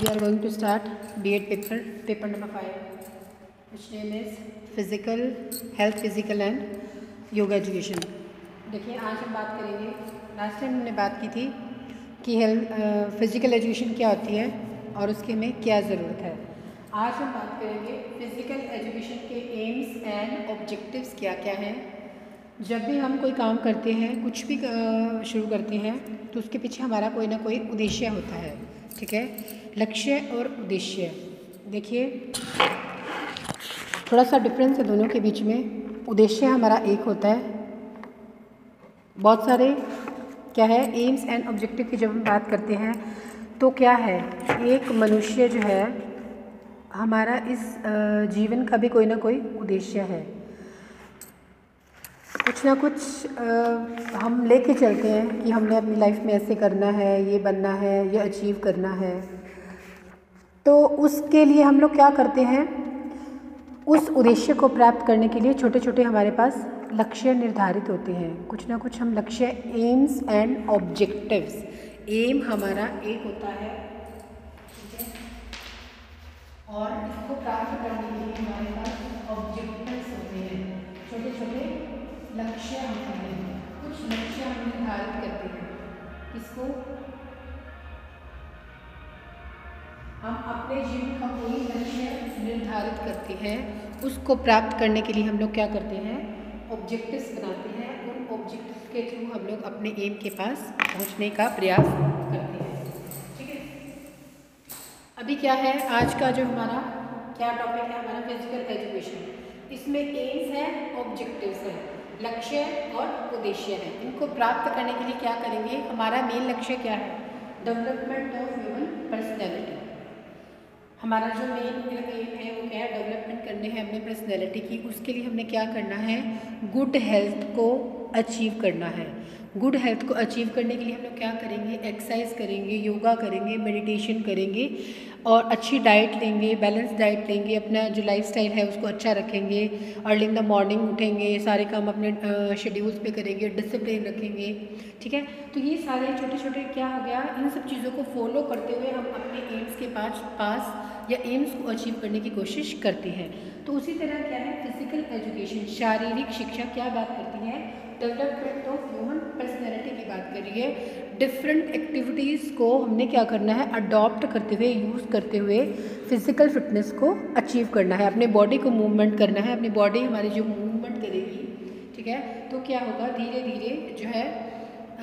We are going to start B.Ed paper number 5, which name is Physical Health, Physical and Yoga Education. देखिए आज हम बात करेंगे, last time हमने बात की थी कि फिज़िकल एजुकेशन क्या होती है और उसकी हमें क्या ज़रूरत है। आज हम बात करेंगे फिज़िकल एजुकेशन के एम्स एंड ऑब्जेक्टिव्स क्या क्या हैं। जब भी हम कोई काम करते हैं, कुछ भी शुरू करते हैं, तो उसके पीछे हमारा कोई ना कोई उद्देश्य होता है। ठीक है, लक्ष्य और उद्देश्य। देखिए थोड़ा सा डिफरेंस है दोनों के बीच में। उद्देश्य हमारा एक होता है, बहुत सारे क्या है एम्स एंड ऑब्जेक्टिव की जब हम बात करते हैं तो क्या है, एक मनुष्य जो है हमारा इस जीवन का भी कोई ना कोई उद्देश्य है। कुछ ना कुछ हम लेके चलते हैं कि हमने अपनी लाइफ में ऐसे करना है, ये बनना है, ये अचीव करना है। तो उसके लिए हम लोग क्या करते हैं, उस उद्देश्य को प्राप्त करने के लिए छोटे छोटे हमारे पास लक्ष्य निर्धारित होते हैं। कुछ ना कुछ हम लक्ष्य, एम्स एंड ऑब्जेक्टिव्स। एम हमारा एक होता है, ठीक है, और इसको प्राप्त करने के लिए हमारे पास ऑब्जेक्टिव्स होते हैं। छोटे छोटे लक्ष्य होते हैं, कुछ लक्ष्य हम निर्धारित करते हैं। इसको हम अपने जीवन का कोई लक्ष्य निर्धारित करते हैं, उसको प्राप्त करने के लिए हम लोग क्या करते हैं, ऑब्जेक्टिव्स बनाते हैं। उन ऑब्जेक्टिव्स के थ्रू हम लोग अपने एम के पास पहुंचने का प्रयास करते हैं। ठीक है, अभी क्या है, आज का जो हमारा क्या टॉपिक है, हमारा फिजिकल एजुकेशन। इसमें एम्स है, ऑब्जेक्टिव्स है, लक्ष्य और उद्देश्य है। इनको प्राप्त करने के लिए क्या करेंगे, हमारा मेन लक्ष्य क्या है, डेवलपमेंट ऑफ ह्यूमन पर्सनैलिटी। हमारा जो मेन एम है वो क्या है, डेवलपमेंट करने हैं अपने पर्सनैलिटी की। उसके लिए हमने क्या करना है, गुड हेल्थ को अचीव करना है। गुड हेल्थ को अचीव करने के लिए हम लोग क्या करेंगे, एक्सरसाइज करेंगे, योगा करेंगे, मेडिटेशन करेंगे और अच्छी डाइट लेंगे, बैलेंस डाइट लेंगे। अपना जो लाइफस्टाइल है उसको अच्छा रखेंगे, अर्ली इन द मॉर्निंग उठेंगे, सारे काम अपने शेड्यूल्स पे करेंगे, डिसिप्लिन रखेंगे। ठीक है, तो ये सारे छोटे छोटे क्या हो गया, इन सब चीज़ों को फॉलो करते हुए हम अपने एम्स के पास या एम्स को अचीव करने की कोशिश करते हैं। तो उसी तरह क्या है, फिजिकल एजुकेशन, शारीरिक शिक्षा क्या बात करती है, डेवलपमेंट ऑफ ह्यूमन पर्सनैलिटी की बात कर रही है। डिफरेंट एक्टिविटीज़ को हमने क्या करना है, अडॉप्ट करते हुए, यूज़ करते हुए फिजिकल फिटनेस को अचीव करना है। अपने बॉडी को मूवमेंट करना है, अपनी बॉडी हमारी जो मूवमेंट करेगी, ठीक है, तो क्या होगा, धीरे धीरे जो है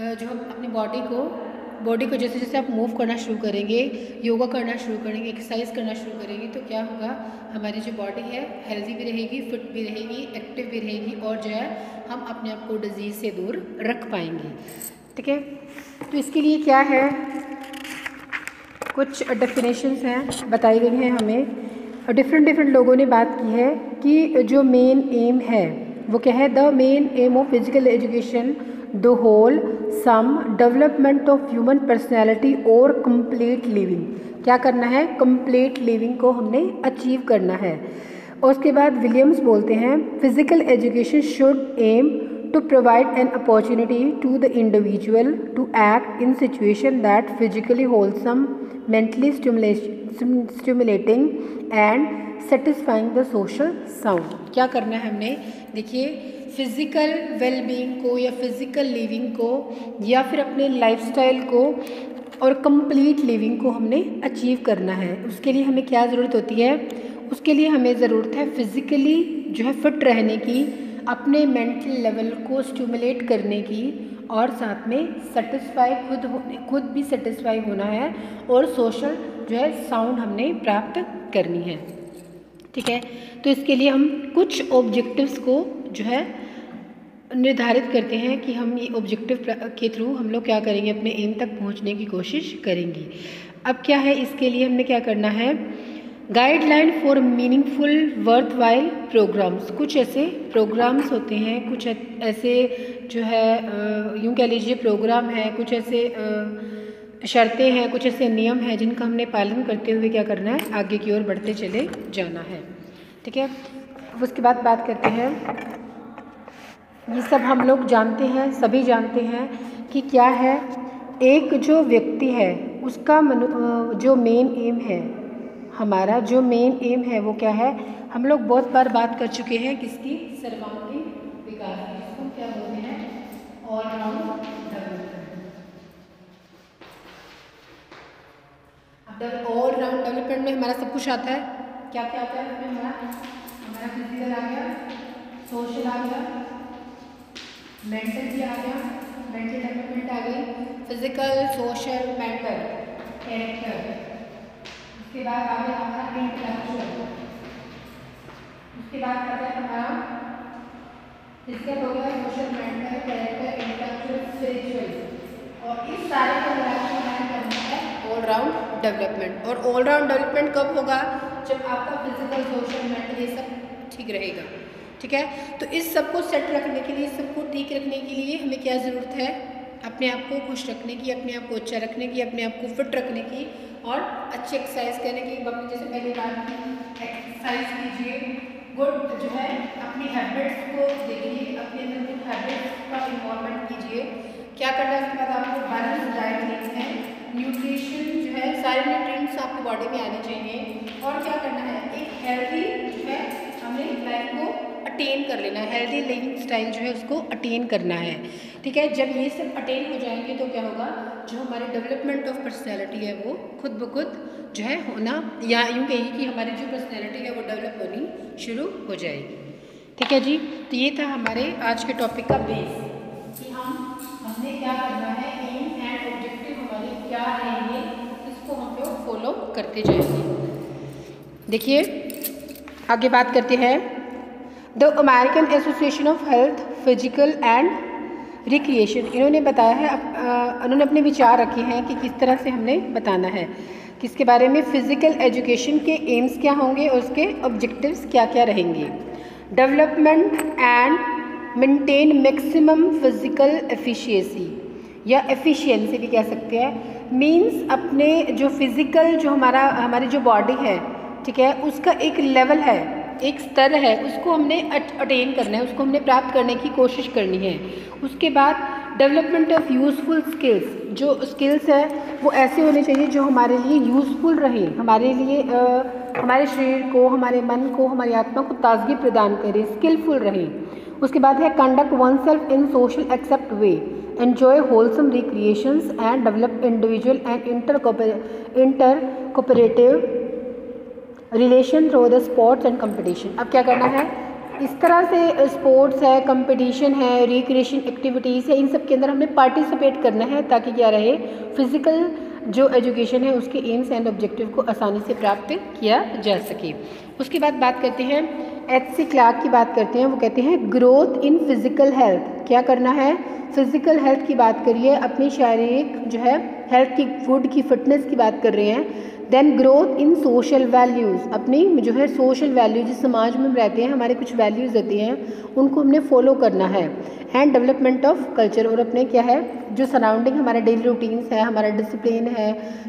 जो हम अपनी बॉडी को जैसे जैसे आप मूव करना शुरू करेंगे, योगा करना शुरू करेंगे, एक्सरसाइज करना शुरू करेंगे, तो क्या होगा, हमारी जो बॉडी है हेल्दी भी रहेगी, फिट भी रहेगी, एक्टिव भी रहेगी और जो है हम अपने आप को डिजीज़ से दूर रख पाएंगे। ठीक है, तो इसके लिए क्या है, कुछ डेफिनेशंस हैं बताई गई हैं हमें। डिफरेंट लोगों ने बात की है कि जो मेन एम है वो क्या है, the main aim of physical education the wholesome development of human personality और कंप्लीट लिविंग। क्या करना है, कंप्लीट लिविंग को हमने अचीव करना है। और उसके बाद विलियम्स बोलते हैं, physical education should aim to provide an opportunity to the individual to act in situation that physically wholesome, mentally stimulating and satisfying the social sound. क्या करना है हमने, देखिए फिज़िकल वेलबींग को या फिज़िकल लिविंग को या फिर अपने लाइफस्टाइल को और कंप्लीट लिविंग को हमने अचीव करना है। उसके लिए हमें क्या ज़रूरत होती है, उसके लिए हमें ज़रूरत है फिज़िकली जो है फिट रहने की, अपने मेंटल लेवल को स्टिमुलेट करने की और साथ में सेटिस्फाई खुद भी सेटिस्फाई होना है और सोशल जो है साउंड हमने प्राप्त करनी है। ठीक है, तो इसके लिए हम कुछ ऑब्जेक्टिव्स को जो है निर्धारित करते हैं कि हम ये ऑब्जेक्टिव के थ्रू हम लोग क्या करेंगे, अपने एम तक पहुंचने की कोशिश करेंगे। अब क्या है, इसके लिए हमने क्या करना है, guideline for meaningful worthwhile programs. कुछ ऐसे प्रोग्राम्स होते हैं, कुछ ऐसे जो है यूँ कह लीजिए प्रोग्राम है, कुछ ऐसे शर्तें हैं, कुछ ऐसे नियम हैं जिनका हमने पालन करते हुए क्या करना है, आगे की ओर बढ़ते चले जाना है। ठीक है, उसके बाद बात करते हैं, ये सब हम लोग जानते हैं, सभी जानते हैं कि क्या है, एक जो व्यक्ति है उसका जो मेन एम है, हमारा जो मेन एम है वो क्या है, हम लोग बहुत बार बात कर चुके हैं किसकी, सर्वांगीण विकास की, इसको क्या बोलते हैं, ऑलराउंड डेवलपमेंट। अब ऑल राउंड डेवलपमेंट में हमारा सब कुछ आता है, क्या क्या आता है उसमें, हमारा फिजिकल आ गया, सोशल आ गया, मेंटल भी आ गया, मेंटल डेवलपमेंट आ गई, फिजिकल सोशल मेंटल कैरेक्टर, उसके बाद आ गया हमारा इंटेलेक्चुअल, उसके बाद आता है हमारा फिजिकल हो गया, social mental character intellectual spiritual, और इस सारे को करना है ऑल राउंड डेवलपमेंट। और ऑल राउंड डेवलपमेंट कब होगा, जब आपका फिजिकल सोशल मेंटल ये सब ठीक रहेगा। ठीक है, तो इस सब को सेट रखने के लिए, इस सबको ठीक रखने के लिए हमें क्या ज़रूरत है, अपने आप को खुश रखने की, अपने आप को अच्छा रखने की, अपने आप को फिट रखने की, और अच्छी एक्सरसाइज करने की। जैसे पहली बात की, एक्सरसाइज कीजिए, गुड जो है अपनी हैबिट्स को देखिए, अपने अंदर गुड हैबिट्स का इन्वॉल्वमेंट कीजिए। क्या करना है, उसके बाद आपको बैलेंस डाइट लेनी है, न्यूट्रिशन जो है सारे न्यूट्रिएंट्स आपकी बॉडी में आने चाहिए। और क्या करना है, एक हेल्दी जो है हमें लाइफ को अटेन कर लेना है, हेल्दी लिविंग स्टाइल जो है उसको अटेन करना है। ठीक है, जब ये सब अटेन हो जाएंगे तो क्या होगा, जो हमारे डेवलपमेंट ऑफ पर्सनैलिटी है वो खुद ब खुद जो है होना, या यूँ कहिए कि हमारी जो पर्सनैलिटी है वो डेवलप होनी शुरू हो जाएगी। ठीक है जी, तो ये था हमारे आज के टॉपिक का बेस कि हमने क्या करना है, एम एंड ऑब्जेक्टिव हमारे क्या रहेंगे, इसको हम लोग फॉलो करते जाएंगे। देखिए आगे बात करते हैं, the American association of health physical and recreation, इन्होंने बताया है, उन्होंने अपने विचार रखे हैं कि किस तरह से हमने बताना है, किसके बारे में, फिजिकल एजुकेशन के एम्स क्या होंगे और उसके ऑब्जेक्टिव्स क्या क्या रहेंगे। Development and maintain maximum physical efficiency या एफिशिएंसी भी कह सकते हैं, मींस अपने जो फिजिकल जो हमारी जो बॉडी है, ठीक है, उसका एक लेवल है, एक स्तर है, उसको हमने अटेन करना है, उसको हमने प्राप्त करने की कोशिश करनी है। उसके बाद डेवलपमेंट ऑफ यूज़फुल स्किल्स, जो स्किल्स है वो ऐसे होने चाहिए जो हमारे लिए यूज़फुल रहे, हमारे लिए हमारे शरीर को, हमारे मन को, हमारी आत्मा को ताजगी प्रदान करे, स्किलफुल रहे। उसके बाद है conduct oneself in social accept way, enjoy wholesome recreations and develop individual and inter cooperative relation through the sports and competition. अब क्या करना है, इस तरह से स्पोर्ट्स है, कंपटीशन है, रिक्रिएशन एक्टिविटीज़ है, इन सब के अंदर हमने पार्टिसिपेट करना है ताकि क्या रहे, फिजिकल जो एजुकेशन है उसके एम्स एंड ऑब्जेक्टिव को आसानी से प्राप्त किया जा सके। उसके बाद बात करते हैं, एच.सी. क्लार्क की बात करते हैं, वो कहते हैं ग्रोथ इन फिजिकल हेल्थ, क्या करना है, फिजिकल हेल्थ की बात करिए, अपनी शारीरिक जो है हेल्थ की, फूड की, फिटनेस की बात कर रहे हैं। Then growth in social values, अपनी जो है सोशल वैल्यूज, जिस समाज में हम रहते हैं हमारे कुछ वैल्यूज़ होती हैं उनको हमने फॉलो करना है। एंड डेवलपमेंट ऑफ कल्चर, और अपने क्या है जो सराउंडिंग हमारे डेली रूटीन्स है, हमारा डिसिप्लिन है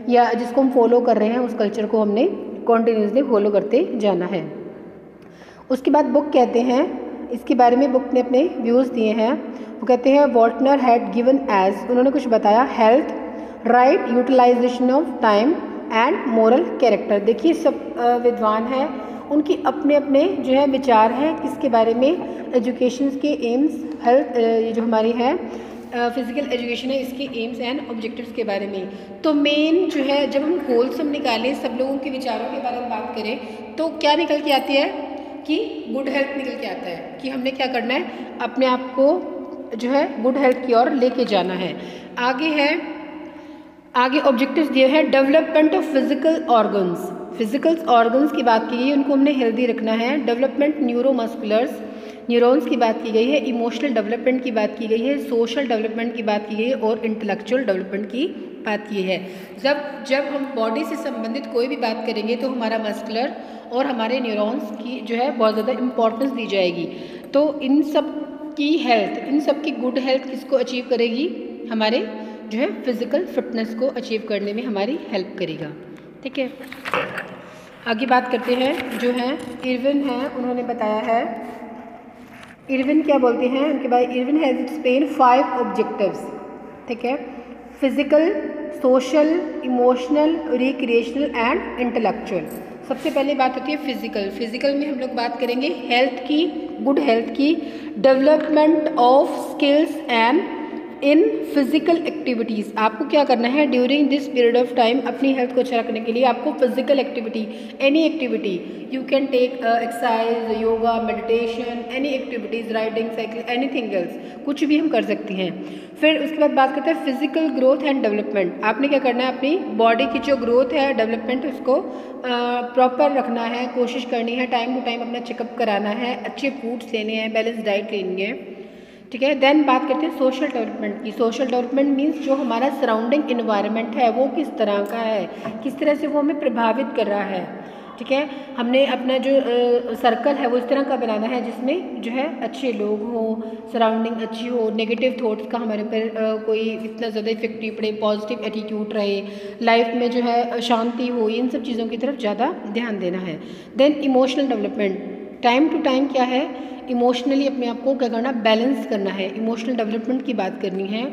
या जिसको हम फॉलो कर रहे हैं, उस कल्चर को हमने कॉन्टीन्यूसली फॉलो करते जाना है। उसके बाद बुक कहते हैं, इसके बारे में बुक ने अपने व्यूज़ दिए हैं, वो कहते हैं वॉल्टनर हैड गिवन एज, उन्होंने कुछ बताया, health, right utilisation of time and moral character. देखिए सब विद्वान हैं, उनकी अपने अपने जो है विचार हैं किसके बारे में, एजुकेशन के एम्स, हेल्थ जो हमारी है फिजिकल एजुकेशन है, इसके एम्स एंड ऑब्जेक्टिव्स के बारे में। तो मेन जो है, जब हम होलसम निकालें, सब लोगों के विचारों के बारे में बात करें, तो क्या निकल के आती है कि गुड हेल्थ निकल के आता है, कि हमने क्या करना है, अपने आप को जो है गुड हेल्थ की ओर लेके जाना है। आगे ऑब्जेक्टिव्स दिए हैं, development of physical organs, physical organs की बात की गई है, उनको हमने हेल्दी रखना है। डेवलपमेंट न्यूरोमस्कुलर्स, न्यूरॉन्स की बात की गई है। इमोशनल डेवलपमेंट की बात की गई है। सोशल डेवलपमेंट की बात की गई है और इंटेलेक्चुअल डेवलपमेंट की बात की है। जब हम बॉडी से संबंधित कोई भी बात करेंगे तो हमारा मस्कुलर और हमारे न्यूरॉन्स की जो है बहुत ज़्यादा इम्पोर्टेंस दी जाएगी। तो इन सब की हेल्थ, इन सब की गुड हेल्थ किसको अचीव करेगी, हमारे जो है फिजिकल फिटनेस को अचीव करने में हमारी हेल्प करेगा। ठीक है, आगे बात करते हैं, जो है इरविन है, उन्होंने बताया है, इरविन क्या बोलते हैं उनके बाद, इरविन हैज़ एक्सप्लेन 5 ऑब्जेक्टिव्स। ठीक है, physical social, emotional, recreational and intellectual. सबसे पहले बात होती है फिजिकल। फिजिकल में हम लोग बात करेंगे हेल्थ की, गुड हेल्थ की, development of skills and in physical activities. आपको क्या करना है during this period of time, अपनी हेल्थ को अच्छा रखने के लिए आपको physical activity, any activity you can take exercise, yoga, meditation, any activities, riding, cycle, anything else, कुछ भी हम कर सकती हैं। फिर उसके बाद बात करते हैं फिजिकल ग्रोथ एंड डेवलपमेंट। आपने क्या करना है अपनी बॉडी की जो ग्रोथ है, डेवलपमेंट, उसको प्रॉपर रखना है, कोशिश करनी है, टाइम टू टाइम अपना चेकअप कराना है, अच्छे फूड्स लेने हैं, बैलेंस डाइट लेनी है, ठीक है। देन बात करते हैं सोशल डेवलपमेंट की। सोशल डेवलपमेंट मीन्स जो हमारा सराउंडिंग इन्वायरमेंट है वो किस तरह का है, किस तरह से वो हमें प्रभावित कर रहा है, ठीक है। हमने अपना जो सर्कल है वो इस तरह का बनाना है जिसमें जो है अच्छे लोग हों, सराउंडिंग अच्छी हो, नेगेटिव थॉट्स का हमारे ऊपर कोई इतना ज़्यादा इफेक्ट नहीं पड़े, पॉजिटिव एटीट्यूड रहे, लाइफ में जो है शांति हो, इन सब चीज़ों की तरफ ज़्यादा ध्यान देना है। Then emotional development, time to time क्या है इमोशनली अपने आप को क्या करना, बैलेंस करना है। इमोशनल डेवलपमेंट की बात करनी है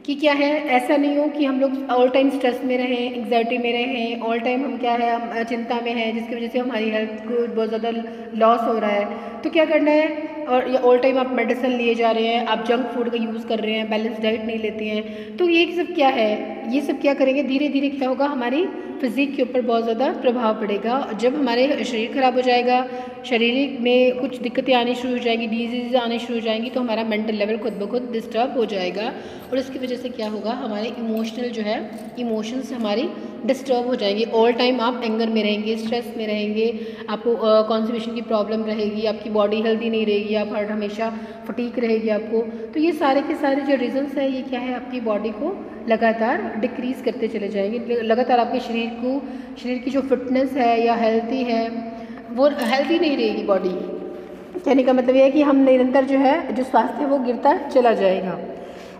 कि क्या है, ऐसा नहीं हो कि हम लोग ऑल टाइम स्ट्रेस में रहें, एंग्जाइटी में रहें, ऑल टाइम हम क्या है हम चिंता में हैं, जिसकी वजह से हमारी हेल्थ को बहुत ज़्यादा लॉस हो रहा है। तो क्या करना है, और ये ऑल टाइम आप मेडिसिन लिए जा रहे हैं, आप जंक फूड का यूज़ कर रहे हैं, बैलेंस डाइट नहीं लेते हैं, तो ये सब क्या है, ये सब क्या करेंगे, धीरे धीरे क्या होगा, हमारी फिजिक के ऊपर बहुत ज़्यादा प्रभाव पड़ेगा। जब हमारे शरीर खराब हो जाएगा, शरीर में कुछ दिक्कतें आनी शुरू हो जाएंगी, डिजीज़ आनी शुरू हो जाएंगी, तो हमारा मेंटल लेवल खुद ब खुद डिस्टर्ब हो जाएगा, और इसकी वजह से क्या होगा, हमारे इमोशनल जो है इमोशंस हमारी डिस्टर्ब हो जाएंगे। ऑल टाइम आप एंगर में रहेंगे, स्ट्रेस में रहेंगे, आपको कॉन्स्टिपेशन की प्रॉब्लम रहेगी, आपकी बॉडी हेल्दी नहीं रहेगी, आप हर हमेशा फटीक रहेगी आपको। तो ये सारे के सारे जो रीजंस हैं, ये क्या है, आपकी बॉडी को लगातार डिक्रीज़ करते चले जाएंगे, लगातार आपके शरीर की जो फिटनेस है या हेल्थी है वो हेल्थी नहीं रहेगी बॉडी। कहने का मतलब ये है कि हम निरंतर जो है जो स्वास्थ्य है वो गिरता चला जाएगा।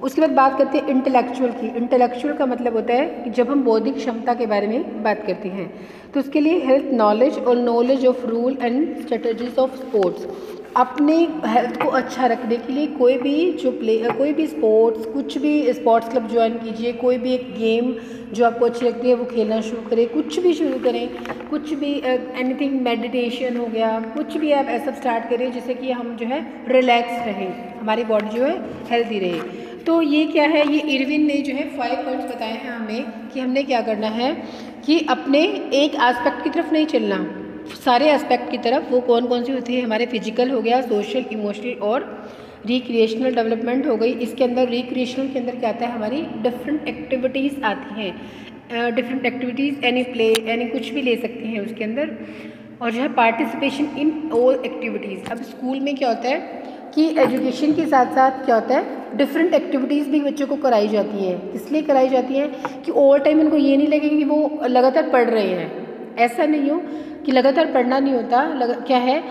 उसके बाद बात करते हैं इंटेलेक्चुअल की। इंटेलेक्चुअल का मतलब होता है कि जब हम बौद्धिक क्षमता के बारे में बात करते हैं तो उसके लिए हेल्थ नॉलेज और knowledge of rule and strategies of sports. अपने हेल्थ को अच्छा रखने के लिए कोई भी स्पोर्ट्स, कुछ भी स्पोर्ट्स क्लब ज्वाइन कीजिए, कोई भी एक गेम जो आपको अच्छी लगती है वो खेलना शुरू करें, कुछ भी शुरू करें, कुछ भी एनीथिंग, मेडिटेशन हो गया, कुछ भी आप ऐसा स्टार्ट करें जिससे कि हम जो है रिलैक्स रहें, हमारी बॉडी जो है हेल्दी रहे। तो ये क्या है, ये इरविन ने जो है 5 पॉइंट्स बताए हैं हमें कि हमने क्या करना है कि अपने एक एस्पेक्ट की तरफ नहीं चलना, सारे एस्पेक्ट की तरफ। वो कौन कौन सी होती है, हमारे फिजिकल हो गया, सोशल, इमोशनल और रिक्रिएशनल डेवलपमेंट हो गई। इसके अंदर रिक्रिएशनल के अंदर क्या आता है, हमारी डिफरेंट एक्टिविटीज़ आती हैं, different activities, any play, any कुछ भी ले सकते हैं उसके अंदर, और जो है पार्टिसिपेशन इन ऑल एक्टिविटीज़। अब स्कूल में क्या होता है कि एजुकेशन के साथ साथ क्या होता है, डिफरेंट एक्टिविटीज़ भी बच्चों को कराई जाती हैं। इसलिए कराई जाती हैं कि ऑल टाइम उनको ये नहीं लगे कि वो लगातार पढ़ रहे हैं, ऐसा नहीं हो कि लगातार पढ़ना नहीं होता, क्या है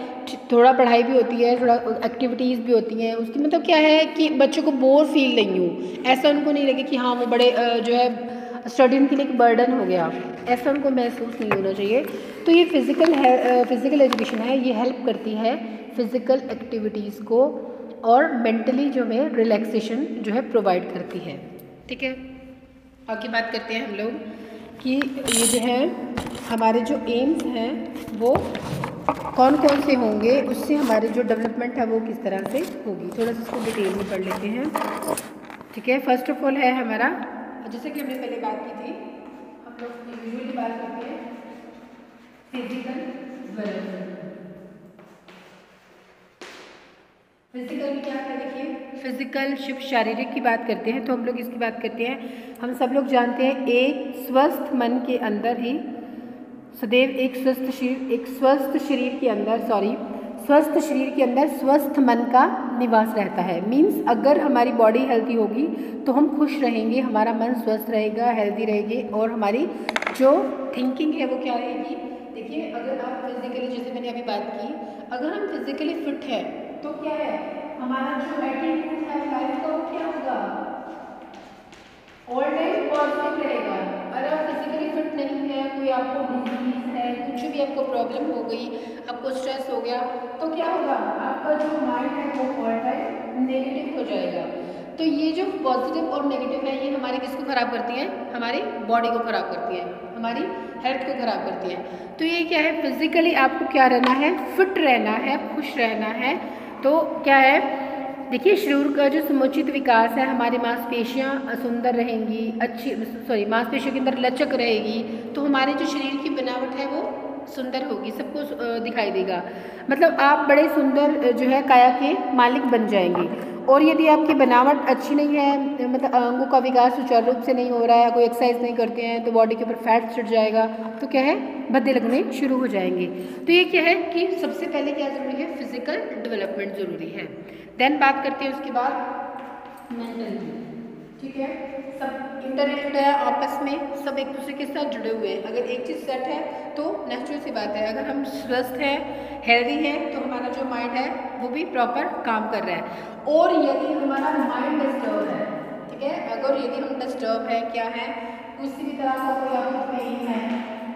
थोड़ा पढ़ाई भी होती है, थोड़ा एक्टिविटीज़ भी होती हैं। उसकी मतलब क्या है कि बच्चों को बोर फील नहीं हो, ऐसा उनको नहीं लगे कि हाँ वो बड़े जो है स्टडी उनके लिए एक बर्डन हो गया, ऐसा उनको महसूस नहीं होना चाहिए। तो ये फिज़िकल एजुकेशन है, ये हेल्प करती है फिज़िकल एक्टिविटीज़ को और मेंटली जो है रिलैक्सेशन जो है प्रोवाइड करती है, ठीक है। आगे बात करते हैं हम लोग कि ये जो है हमारे जो एम्स हैं वो कौन कौन से होंगे, उससे हमारे जो डेवलपमेंट है वो किस तरह से होगी। थोड़ा सा इसको डिटेल में पढ़ लेते हैं, ठीक है। फर्स्ट ऑफ ऑल है हमारा, जैसे कि हमने पहले बात की थी, हम लोग यूजुअली बात करते हैं फिजिकल डेवलपमेंट। फिजिकल में क्या है, देखिए फिजिकल शिव शारीरिक की बात करते हैं तो हम लोग इसकी बात करते हैं। हम सब लोग जानते हैं एक स्वस्थ मन के अंदर ही सदैव एक स्वस्थ शरीर के अंदर स्वस्थ मन का निवास रहता है। मीन्स अगर हमारी बॉडी हेल्दी होगी तो हम खुश रहेंगे, हमारा मन स्वस्थ रहेगा, हेल्दी रहेगी, और हमारी जो थिंकिंग है वो क्या रहेगी। देखिए अगर आप फिजिकली, जैसे मैंने अभी बात की, अगर हम फिजिकली फिट है तो क्या है, हमारा जो एटीट्यूड है लाइफ का वो क्या होगा, ऑल टाइम पॉजिटिव रहेगा। अगर आप फिजिकली फिट नहीं है, कोई आपको डिजीज है, कुछ भी आपको प्रॉब्लम हो गई, आपको स्ट्रेस हो गया, तो क्या होगा, आपका जो माइंड है वो ऑल टाइम नेगेटिव हो जाएगा। तो ये जो पॉजिटिव और नेगेटिव है ये हमारे किसको ख़राब करती हैं, हमारी बॉडी को ख़राब करती हैं, हमारी हेल्थ को ख़राब करती हैं। तो ये क्या है, फिजिकली आपको क्या रहना है, फिट रहना है, खुश रहना है। तो क्या है, देखिए शरीर का जो समुचित विकास है, हमारी मांसपेशियाँ सुंदर रहेंगी, मांसपेशियों के अंदर लचक रहेगी, तो हमारे जो शरीर की बनावट है वो सुंदर होगी, सबको दिखाई देगा। मतलब आप बड़े सुंदर जो है काया के मालिक बन जाएंगे। और यदि आपकी बनावट अच्छी नहीं है, मतलब अंगों का विकास सुचारू रूप से नहीं हो रहा है, कोई एक्सरसाइज नहीं करते हैं, तो बॉडी के ऊपर फैट चढ़ जाएगा, तो क्या है, भद्दे लगने शुरू हो जाएंगे। तो ये क्या है कि सबसे पहले क्या ज़रूरी है, फिजिकल डेवलपमेंट ज़रूरी है। देन बात करते हैं उसके बाद मेंटल, ठीक है, सब इंटरलिंक्ड है आपस में, सब एक दूसरे के साथ जुड़े हुए हैं। अगर एक चीज़ सेट है तो नेचुरल सी बात है, अगर हम स्वस्थ हैं, हेल्दी हैं, तो हमारा जो माइंड है वो भी प्रॉपर काम कर रहा है। और यदि हमारा माइंड डिस्टर्ब है, ठीक है, अगर यदि हम डिस्टर्ब है, क्या है, किसी भी तरह का कोई आपको पेन है,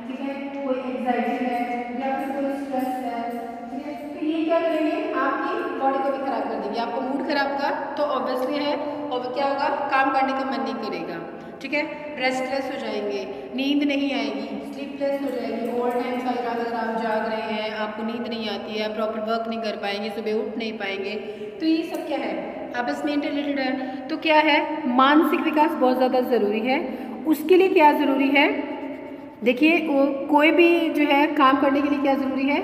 ठीक है, कोई एंग्जाइटी है या फिर कोई स्ट्रेस है, ठीक है, तो ये क्या करेंगे, आपकी बॉडी को भी खराब कर देंगे। आपको मूड खराब होगा तो ऑब्वियसली है, और क्या होगा, काम करने का मन नहीं करेगा, ठीक है, रेस्टलेस हो जाएंगे, नींद नहीं आएगी, स्लीपलेस हो जाएगी, ऑल टाइम सारी रात अगर आप जाग रहे हैं, आपको नींद नहीं आती है, प्रॉपर वर्क नहीं कर पाएंगे, सुबह उठ नहीं पाएंगे, तो ये सब क्या है, आपस में इंटरलिंक्ड है। तो क्या है, मानसिक विकास बहुत ज़्यादा ज़रूरी है। उसके लिए क्या ज़रूरी है, देखिए कोई भी जो है काम करने के लिए क्या ज़रूरी है,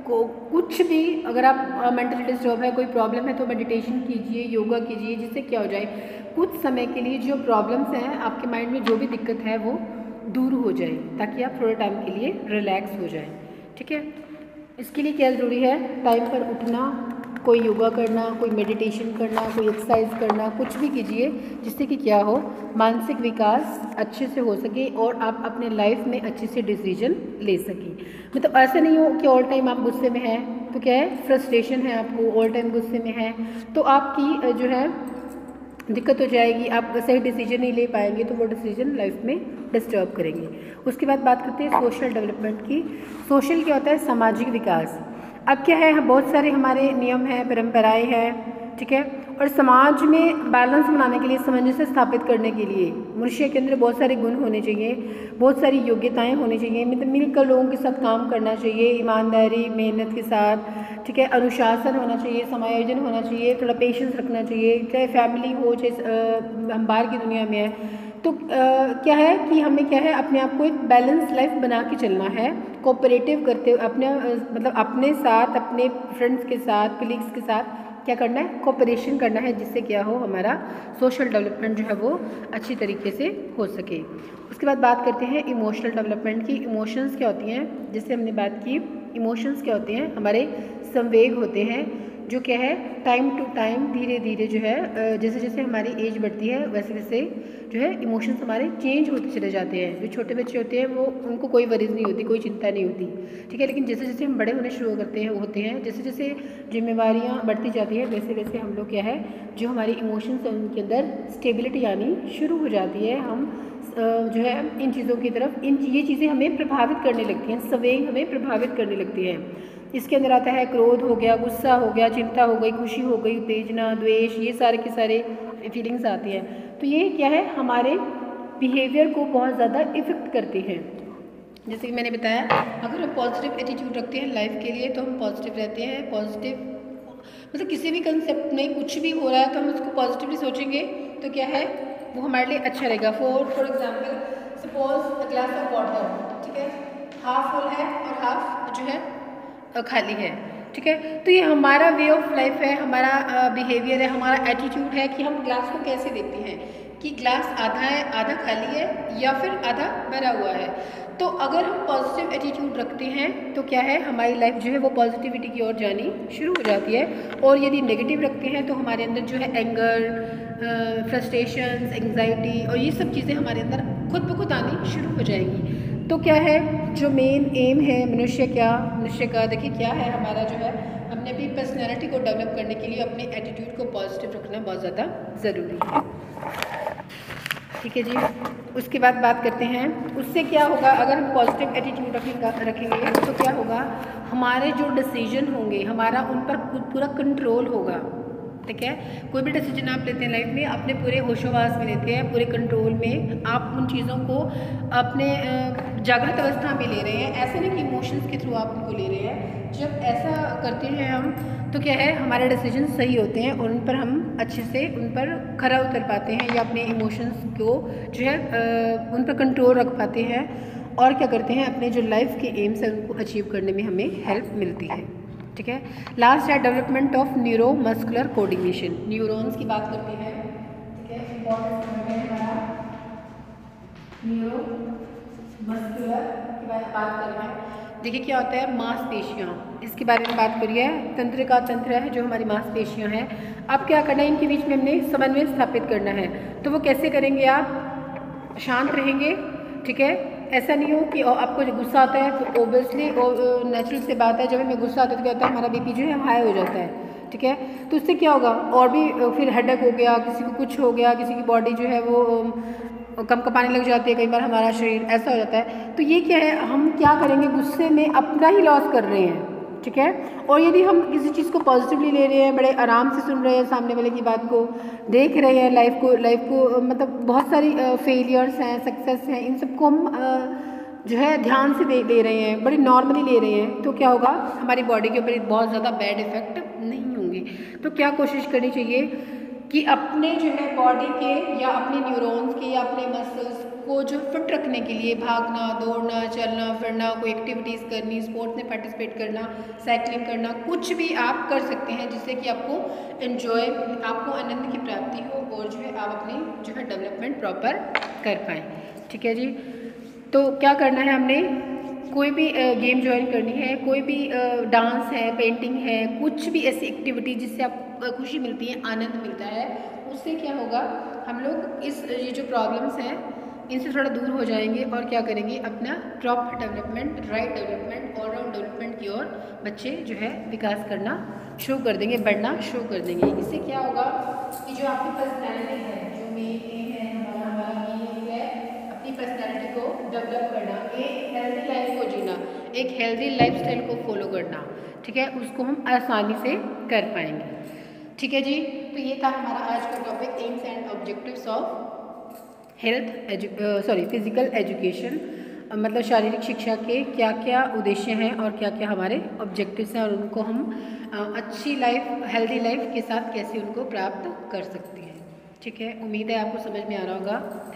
कुछ भी, अगर आप मेंटली डिस्टर्ब है, कोई प्रॉब्लम है, तो मेडिटेशन कीजिए, योगा कीजिए, जिससे क्या हो जाए, कुछ समय के लिए जो प्रॉब्लम्स हैं आपके माइंड में, जो भी दिक्कत है वो दूर हो जाए, ताकि आप थोड़े टाइम के लिए रिलैक्स हो जाए, ठीक है। इसके लिए क्या ज़रूरी है, टाइम पर उठना, कोई योगा करना, कोई मेडिटेशन करना, कोई एक्सरसाइज करना, कुछ भी कीजिए जिससे कि क्या हो, मानसिक विकास अच्छे से हो सके और आप अपने लाइफ में अच्छे से डिसीजन ले सकें। मतलब ऐसा नहीं हो कि ऑल टाइम आप गुस्से में हैं, तो क्या है, फ्रस्ट्रेशन है, आपको ऑल टाइम गुस्से में है, तो आपकी जो है दिक्कत हो जाएगी, आप सही डिसीजन नहीं ले पाएंगे, तो वो डिसीजन लाइफ में डिस्टर्ब करेंगे। उसके बाद बात करते हैं सोशल डेवलपमेंट की। सोशल क्या होता है, सामाजिक विकास। अब क्या है, बहुत सारे हमारे नियम हैं, परंपराएं हैं, ठीक है, और समाज में बैलेंस बनाने के लिए, सामंजस्य स्थापित करने के लिए मनुष्य के अंदर बहुत सारे गुण होने चाहिए, बहुत सारी योग्यताएं होनी चाहिए, मतलब मिलकर लोगों के साथ काम करना चाहिए, ईमानदारी, मेहनत के साथ, ठीक है, अनुशासन होना चाहिए, समायोजन होना चाहिए, थोड़ा पेशेंस रखना चाहिए, चाहे फैमिली हो, चाहे हम बाहर की दुनिया में है। तो क्या है कि हमें क्या है, अपने आप को एक बैलेंस लाइफ बना के चलना है, कोऑपरेटिव करते हुए, अपने मतलब अपने साथ, अपने फ्रेंड्स के साथ, कलीग्स के साथ क्या करना है, कोऑपरेशन करना है, जिससे क्या हो, हमारा सोशल डेवलपमेंट जो है वो अच्छी तरीके से हो सके। उसके बाद बात करते हैं इमोशनल डेवलपमेंट की। इमोशंस क्या होती हैं, जैसे हमने बात की, इमोशंस क्या होते हैं, हमारे संवेग होते हैं, जो क्या है, टाइम टू टाइम, धीरे धीरे जो है, जैसे जैसे हमारी एज बढ़ती है वैसे वैसे जो है इमोशंस हमारे चेंज होते चले जाते हैं। जो छोटे बच्चे होते हैं वो, उनको कोई वरीज नहीं होती, कोई चिंता नहीं होती, ठीक है, लेकिन जैसे जैसे हम बड़े होने शुरू करते हैं, होते हैं, जैसे जैसे जिम्मेवारियाँ बढ़ती जाती हैं, वैसे वैसे हम लोग क्या है, जो हमारी इमोशंस हैं उनके अंदर स्टेबिलिटी आनी शुरू हो जाती है। हम जो है इन चीज़ों की तरफ, ये चीज़ें हमें प्रभावित करने लगती हैं, संवेग हमें प्रभावित करने लगती हैं। इसके अंदर आता है क्रोध हो गया, गुस्सा हो गया, चिंता हो गई, खुशी हो गई, उत्तेजना, द्वेष, ये सारे के सारे फीलिंग्स आती हैं। तो ये क्या है, हमारे बिहेवियर को बहुत ज़्यादा इफ़ेक्ट करते हैं। जैसे कि मैंने बताया, अगर हम पॉजिटिव एटीट्यूड रखते हैं लाइफ के लिए, तो हम पॉजिटिव रहते हैं। पॉजिटिव मतलब किसी भी कंसेप्ट में कुछ भी हो रहा है तो हम उसको पॉजिटिवली सोचेंगे, तो क्या है, वो हमारे लिए अच्छा रहेगा। For example, suppose glass of water, ठीक है, हाफ फुल है और हाफ जो है खाली है, ठीक है, तो ये हमारा वे ऑफ लाइफ है, हमारा बिहेवियर है, हमारा एटीट्यूड है कि हम ग्लास को कैसे देखते हैं, कि ग्लास आधा है, आधा खाली है, या फिर आधा भरा हुआ है। तो अगर हम पॉजिटिव एटीट्यूड रखते हैं तो क्या है, हमारी लाइफ जो है वो पॉजिटिविटी की ओर जानी शुरू हो जाती है। और यदि नेगेटिव रखते हैं तो हमारे अंदर जो है एंगर, फ्रस्ट्रेशंस, एंग्जाइटी और ये सब चीज़ें हमारे अंदर खुद ब खुद आनी शुरू हो जाएंगी। तो क्या है, जो मेन एम है मनुष्य का, देखिए क्या है, हमारा जो है, हमने अपनी पर्सनैलिटी को डेवलप करने के लिए अपने एटीट्यूड को पॉजिटिव रखना बहुत ज़्यादा ज़रूरी है, ठीक है जी। उसके बाद बात करते हैं, उससे क्या होगा, अगर हम पॉजिटिव एटीट्यूड रखेंगे तो क्या होगा, हमारे जो डिसीजन होंगे, हमारा उन पर पूरा कंट्रोल होगा, ठीक है। कोई भी डिसीजन आप लेते हैं लाइफ में अपने पूरे होशोहवास में लेते हैं, पूरे कंट्रोल में, आप उन चीज़ों को अपने जागृत अवस्था में ले रहे हैं, ऐसे नहीं कि इमोशंस के थ्रू आप उनको ले रहे हैं। जब ऐसा करते हैं हम तो क्या है, हमारे डिसीजन सही होते हैं और उन पर हम अच्छे से उन पर खरा उतर पाते हैं या अपने इमोशंस को जो है उन पर कंट्रोल रख पाते हैं और क्या करते हैं, अपने जो लाइफ के एम्स है उनको अचीव करने में हमें हेल्प मिलती है। ठीक है। लास्ट है development of neuro muscular coordination, neurons की बात करते हैं। ठीक है, इंपॉर्टेंट है हमारा न्यूरो मस्कुलर की बात कर रहे हैं। देखिए क्या होता है, मांसपेशियाँ, इसके बारे में बात करिए। तंत्रिका तंत्र है जो हमारी मांसपेशियाँ हैं, अब क्या करना है, इनके बीच में हमने समन्वय स्थापित करना है। तो वो कैसे करेंगे, आप शांत रहेंगे। ठीक है, ऐसा नहीं हो कि आपको जो गुस्सा आता है तो ओबियसली नेचुरल से बात है, जब हमें गुस्सा आता है तो क्या होता है, हमारा बीपी जो है हाई हो जाता है। ठीक है, तो उससे क्या होगा, और भी फिर हेडेक हो गया, किसी को कुछ हो गया, किसी की बॉडी जो है वो कंपकाने लग जाती है, कई बार हमारा शरीर ऐसा हो जाता है। तो ये क्या है, हम क्या करेंगे, गुस्से में अपना ही लॉस कर रहे हैं। ठीक है, और यदि हम किसी चीज़ को पॉजिटिवली ले रहे हैं, बड़े आराम से सुन रहे हैं सामने वाले की बात को, देख रहे हैं लाइफ को मतलब बहुत सारी फेलियर्स हैं, सक्सेस हैं, इन सबको हम जो है ध्यान से ले रहे हैं, बड़ी नॉर्मली ले रहे हैं, तो क्या होगा, हमारी बॉडी के ऊपर बहुत ज़्यादा बैड इफेक्ट नहीं होंगे। तो क्या कोशिश करनी चाहिए कि अपने जो है बॉडी के या अपने न्यूरॉन्स के या अपने मसल्स को जो फिट रखने के लिए भागना, दौड़ना, चलना फिरना, कोई एक्टिविटीज़ करनी, स्पोर्ट्स में पार्टिसिपेट करना, साइकिलिंग करना, कुछ भी आप कर सकते हैं जिससे कि आपको एंजॉय, आपको आनंद की प्राप्ति हो और जो है आप अपनी जो है डेवलपमेंट प्रॉपर कर पाएँ। ठीक है जी, तो क्या करना है, हमने कोई भी गेम ज्वाइन करनी है, कोई भी डांस है, पेंटिंग है, कुछ भी ऐसी एक्टिविटी जिससे आपको खुशी मिलती है, आनंद मिलता है, उससे क्या होगा, हम लोग ये जो प्रॉब्लम्स हैं इनसे थोड़ा दूर हो जाएंगे और क्या करेंगे, अपना proper development, right development, all round development की ओर बच्चे जो है विकास करना शुरू कर देंगे, बढ़ना शुरू कर देंगे। इससे क्या होगा कि जो आपकी पर्सनैलिटी है, जो मेन है हमारा मेन है अपनी पर्सनैलिटी को डेवलप करना, एक हेल्दी लाइफ को जीना, एक हेल्दी लाइफस्टाइल को फॉलो करना। ठीक है, उसको हम आसानी से कर पाएंगे। ठीक है जी, तो ये था हमारा आज का topic, AIIMS and objectives of physical education, मतलब शारीरिक शिक्षा के क्या क्या उद्देश्य हैं और क्या क्या हमारे ऑब्जेक्टिव्स हैं और उनको हम अच्छी लाइफ, हेल्दी लाइफ के साथ कैसे उनको प्राप्त कर सकते हैं। ठीक है, उम्मीद है आपको समझ में आ रहा होगा।